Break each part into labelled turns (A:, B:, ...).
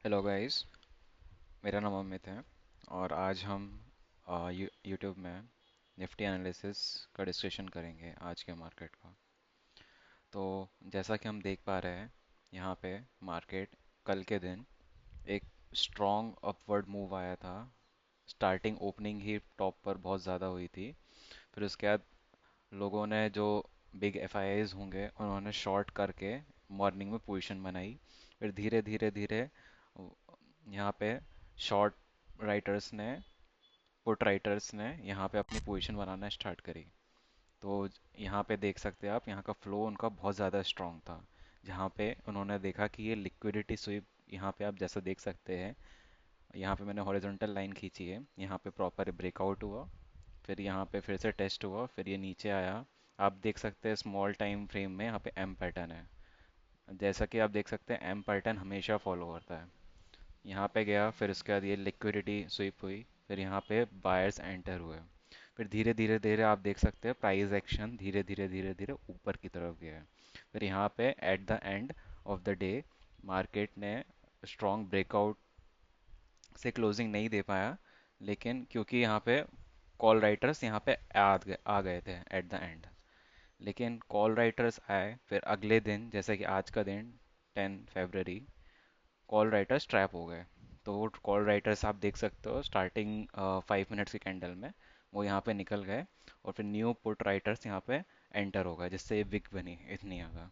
A: Hello guys. मेरा नाम अमित है और आज हम यूट्यूब में निफ्टी एनालिसिस का डिस्कशन करेंगे आज के मार्केट का। तो जैसा कि हम देख पा रहे हैं, यहाँ पे मार्केट कल के दिन एक स्ट्रॉन्ग अपवर्ड मूव आया था। स्टार्टिंग ओपनिंग ही टॉप पर बहुत ज़्यादा हुई थी। फिर उसके बाद लोगों ने जो बिग एफआईआईज होंगे उन्होंने शॉर्ट करके मॉर्निंग में पोजीशन बनाई। फिर धीरे धीरे धीरे यहाँ पे शॉर्ट राइटर्स ने पुट राइटर्स ने यहाँ पे अपनी पोजीशन बनाना स्टार्ट करी। तो यहाँ पे देख सकते हैं आप, यहाँ का फ्लो उनका बहुत ज़्यादा स्ट्रांग था। जहाँ पे उन्होंने देखा कि ये लिक्विडिटी स्वीप, यहाँ पे आप जैसा देख सकते हैं, यहाँ पे मैंने हॉरिजॉन्टल लाइन खींची है, यहाँ पे प्रॉपर ब्रेकआउट हुआ। फिर यहाँ पे फिर से टेस्ट हुआ, फिर ये नीचे आया। आप देख सकते हैं स्मॉल टाइम फ्रेम में यहाँ पे एम पैटर्न है। जैसा कि आप देख सकते हैं एम पैटर्न हमेशा फॉलो करता है। यहाँ पे गया, फिर उसके बाद ये लिक्विडिटी स्वीप हुई। फिर यहाँ पे बायर्स एंटर हुए। फिर धीरे धीरे धीरे आप देख सकते हैं प्राइस एक्शन धीरे धीरे धीरे धीरे ऊपर की तरफ गया है। फिर यहाँ पे at the end of the day market ने स्ट्रॉन्ग ब्रेकआउट से क्लोजिंग नहीं दे पाया, लेकिन क्योंकि यहाँ पे कॉल राइटर्स यहाँ पे आ गए थे एट द एंड। लेकिन कॉल राइटर्स आए फिर अगले दिन, जैसे कि आज का दिन 10 फरवरी, कॉल राइटर्स ट्रैप हो गए। तो वो कॉल राइटर्स आप देख सकते हो स्टार्टिंग 5 मिनट्स की कैंडल में वो यहाँ पे निकल गए। और फिर न्यू पुट राइटर्स यहाँ पे एंटर हो गए, जिससे ये विक बनी इतनी ज़्यादा।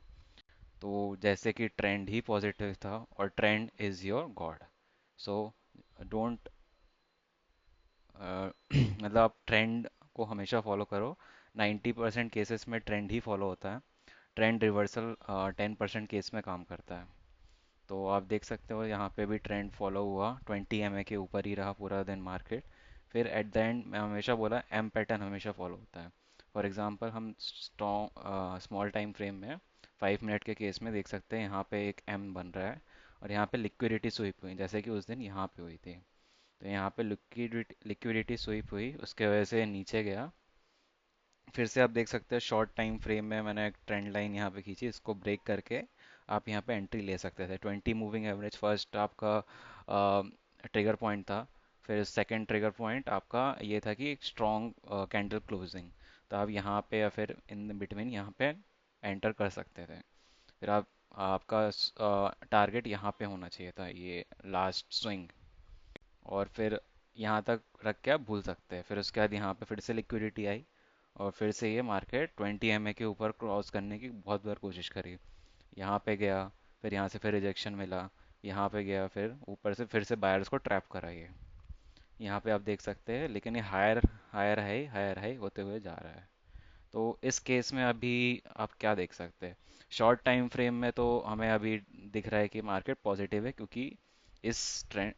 A: तो जैसे कि ट्रेंड ही पॉजिटिव था और trend is your God. So don't मतलब आप ट्रेंड को हमेशा फॉलो करो। 90% केसेस में ट्रेंड ही फॉलो होता है। ट्रेंड रिवर्सल 10% केस में काम करता है। तो आप देख सकते हो यहाँ पे भी ट्रेंड फॉलो हुआ, 20 MA के ऊपर ही रहा पूरा दिन मार्केट। फिर एट द एंड मैं हमेशा बोला एम पैटर्न हमेशा फॉलो होता है। फॉर एग्जांपल हम स्मॉल टाइम फ्रेम में 5 मिनट के केस में देख सकते हैं यहाँ पे एक एम बन रहा है। और यहाँ पे लिक्विडिटी स्वीप हुई, जैसे कि उस दिन यहाँ पे हुई थी। तो यहाँ पे लिक्विडिटी स्वीप हुई, उसके वजह से नीचे गया। फिर से आप देख सकते हैं शॉर्ट टाइम फ्रेम में मैंने एक ट्रेंड लाइन यहाँ पे खींची, इसको ब्रेक करके आप यहाँ पे एंट्री ले सकते थे। 20 मूविंग एवरेज फर्स्ट आपका ट्रिगर पॉइंट था। फिर सेकंड ट्रिगर पॉइंट आपका ये था कि एक स्ट्रॉन्ग कैंडल क्लोजिंग। तो आप यहाँ पे या फिर इन बिटवीन यहाँ पे एंटर कर सकते थे। फिर आप आपका टारगेट यहाँ पे होना चाहिए था, ये लास्ट स्विंग। और फिर यहाँ तक रख के आप भूल सकते हैं। फिर उसके बाद यहाँ पे फिर से लिक्विडिटी आई और फिर से ये मार्केट 20 MA के ऊपर क्रॉस करने की बहुत बार कोशिश करी। यहाँ पे गया, फिर यहाँ से फिर रिजेक्शन मिला। यहाँ पे गया, फिर ऊपर से फिर से बायर्स को ट्रैप करा ये। यहाँ पे आप देख सकते हैं, लेकिन ये हायर हाई होते हुए जा रहा है। तो इस केस में अभी आप क्या देख सकते हैं? शॉर्ट टाइम फ्रेम में तो हमें अभी दिख रहा है कि मार्केट पॉजिटिव है, क्योंकि इस ट्रेंड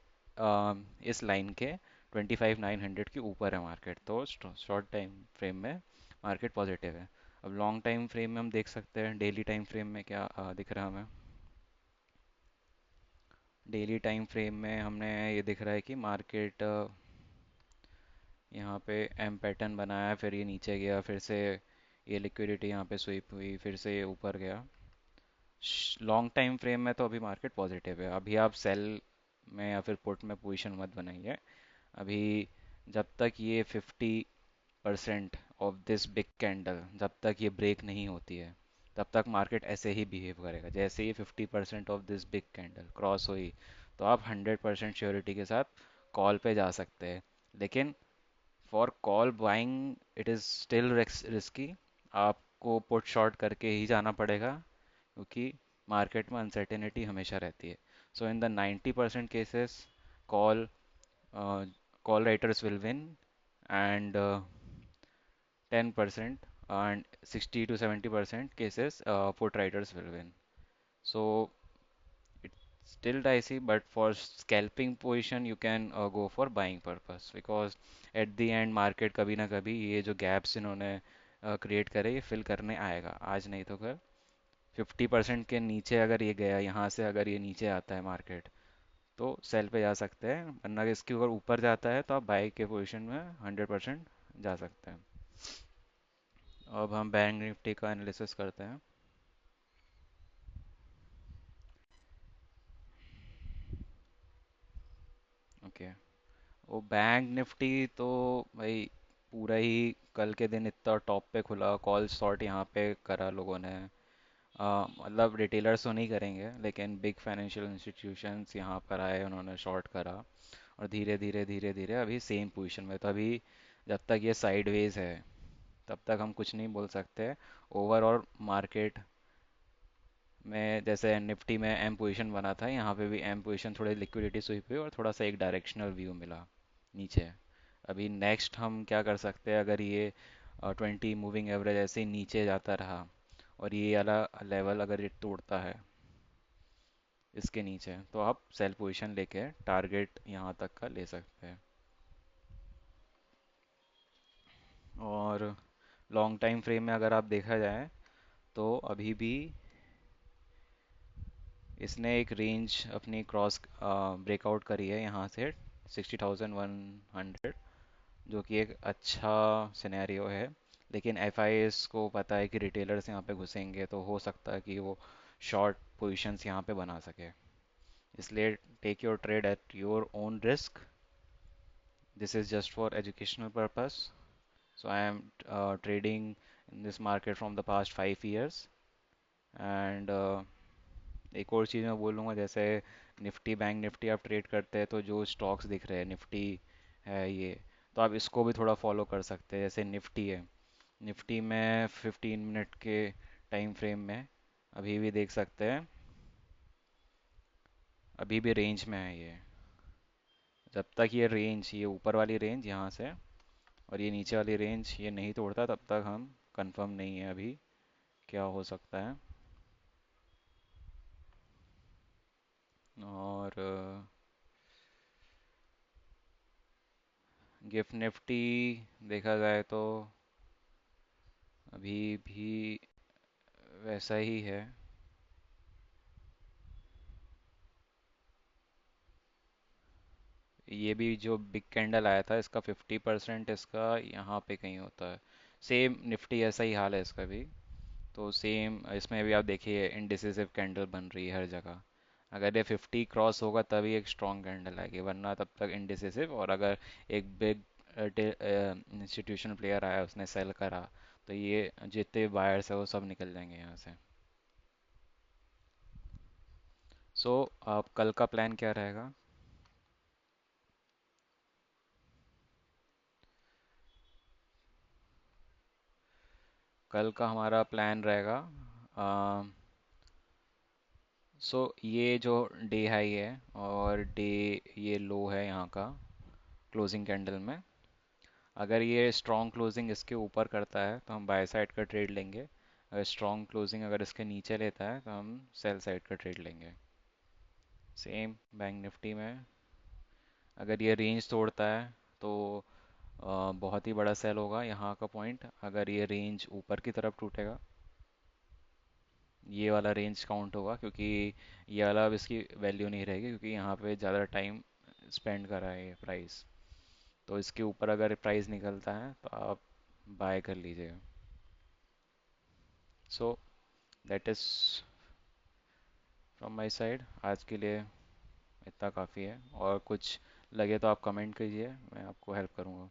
A: इस लाइन के 25,900 के ऊपर है मार्केट। तो शॉर्ट टाइम फ्रेम में मार्केट पॉजिटिव है। अब लॉन्ग टाइम फ्रेम में हम देख सकते हैं, डेली टाइम फ्रेम में क्या दिख रहा है हमें। डेली टाइम फ्रेम में हमने ये दिख रहा है कि मार्केट यहाँ पे एम पैटर्न बनाया, फिर ये नीचे गया, फिर से ये लिक्विडिटी यहाँ पे स्वीप हुई, फिर से ये ऊपर गया। लॉन्ग टाइम फ्रेम में तो अभी मार्केट पॉजिटिव है। अभी आप सेल में या फिर पुट में पोजीशन मत बनाइए अभी। जब तक ये 50% ऑफ दिस बिग कैंडल, जब तक ये ब्रेक नहीं होती है, तब तक मार्केट ऐसे ही बिहेव करेगा। जैसे ही 50% of this big candle cross हुई, तो आप 100% श्योरिटी के साथ कॉल पे जा सकते हैं। लेकिन for call buying it is still risky. आपको पुट शॉर्ट करके ही जाना पड़ेगा, क्योंकि मार्केट में अनसर्टेनिटी हमेशा रहती है। So in the 90% cases call call writers will win, and 10% and 60 to 70% cases put writers will win. So it's still dicey, but for scalping position you can go for buying purpose, because at the end market कभी ना कभी ये जो gaps इन्होंने create करे ये fill करने आएगा, आज नहीं तो कल। 50% के नीचे अगर ये गया, यहाँ से अगर ये नीचे आता है मार्केट, तो सेल पे जा सकते हैं। वरना इसके ऊपर ऊपर जाता है तो आप बाई के पोजीशन में 100% जा सकते हैं। अब हम बैंक निफ्टी का एनालिसिस करते हैं। ओके। वो बैंक निफ्टी तो भाई पूरा ही कल के दिन इतना टॉप पे खुला, कॉल शॉर्ट यहाँ पे करा लोगों ने। मतलब रिटेलर्स तो नहीं करेंगे लेकिन बिग फाइनेंशियल इंस्टीट्यूशंस यहाँ पर आए, उन्होंने शॉर्ट करा। और धीरे धीरे अभी सेम पोजीशन में, तो अभी जब तक ये साइडवेज है तब तक हम कुछ नहीं बोल सकते। ओवरऑल मार्केट में जैसे निफ्टी में एम पोजीशन बना था, यहाँ पे भी एम पोजीशन, थोड़ी लिक्विडिटी स्वीप हुई और थोड़ा सा एक डायरेक्शनल व्यू मिला नीचे। अभी नेक्स्ट हम क्या कर सकते हैं, अगर ये 20 मूविंग एवरेज ऐसे ही नीचे जाता रहा और ये वाला लेवल अगर ये तोड़ता है इसके नीचे, तो आप सेल पोजीशन लेके टारगेट यहाँ तक का ले सकते हैं। और लॉन्ग टाइम फ्रेम में अगर आप देखा जाए तो अभी भी इसने एक रेंज अपनी क्रॉस ब्रेकआउट करी है यहाँ से 60,100, जो कि एक अच्छा सिनेरियो है। लेकिन एफआईएस को पता है कि रिटेलर्स यहाँ पे घुसेंगे, तो हो सकता है कि वो शॉर्ट पोजीशंस यहाँ पे बना सके। इसलिए take your trade at your own risk. This is just for educational purpose. So I am trading in this market from the past 5 years, and एक और चीज़ मैं बोलूँगा, जैसे निफ्टी बैंक निफ्टी आप ट्रेड करते हैं तो जो स्टॉक्स दिख रहे हैं निफ्टी है ये, तो आप इसको भी थोड़ा फॉलो कर सकते हैं। जैसे निफ्टी है, निफ्टी में 15 मिनट के टाइम फ्रेम में अभी भी देख सकते हैं, अभी भी रेंज में है ये। जब तक ये रेंज, ये ऊपर वाली रेंज यहाँ से और ये नीचे वाली रेंज ये नहीं तोड़ता, तब तक हम कंफर्म नहीं है अभी क्या हो सकता है। और गिफ्ट निफ्टी देखा जाए तो अभी भी वैसा ही है। ये भी जो बिग कैंडल आया था इसका 50% इसका यहाँ पे कहीं होता है। सेम निफ्टी ऐसा ही हाल है इसका भी। तो सेम इसमें भी आप देखिए इनडिसिसिव कैंडल बन रही है हर जगह। अगर ये 50 क्रॉस होगा तभी एक स्ट्रॉन्ग कैंडल आएगी, वरना तब तक इनडिसिसिव। और अगर एक बिग इंस्टीट्यूशनल प्लेयर आया उसने सेल करा, तो ये जितने बायर्स है वो सब निकल जाएंगे यहाँ से। सो आप कल का प्लान क्या रहेगा? कल का हमारा प्लान रहेगा, सो ये जो डे हाई है और डे ये लो है यहाँ का क्लोजिंग कैंडल में, अगर ये स्ट्रॉन्ग क्लोजिंग इसके ऊपर करता है तो हम बाय साइड का ट्रेड लेंगे। अगर स्ट्रॉन्ग क्लोजिंग अगर इसके नीचे लेता है तो हम सेल साइड का ट्रेड लेंगे। सेम बैंक निफ्टी में अगर ये रेंज तोड़ता है तो बहुत ही बड़ा सेल होगा यहाँ का पॉइंट। अगर ये रेंज ऊपर की तरफ टूटेगा, ये वाला रेंज काउंट होगा, क्योंकि ये वाला अब इसकी वैल्यू नहीं रहेगी क्योंकि यहाँ पे ज़्यादा टाइम स्पेंड कर रहा है ये प्राइस। तो इसके ऊपर अगर प्राइस निकलता है तो आप बाय कर लीजिएगा। So that is from my side, आज के लिए इतना काफ़ी है। और कुछ लगे तो आप कमेंट कीजिए, मैं आपको हेल्प करूँगा।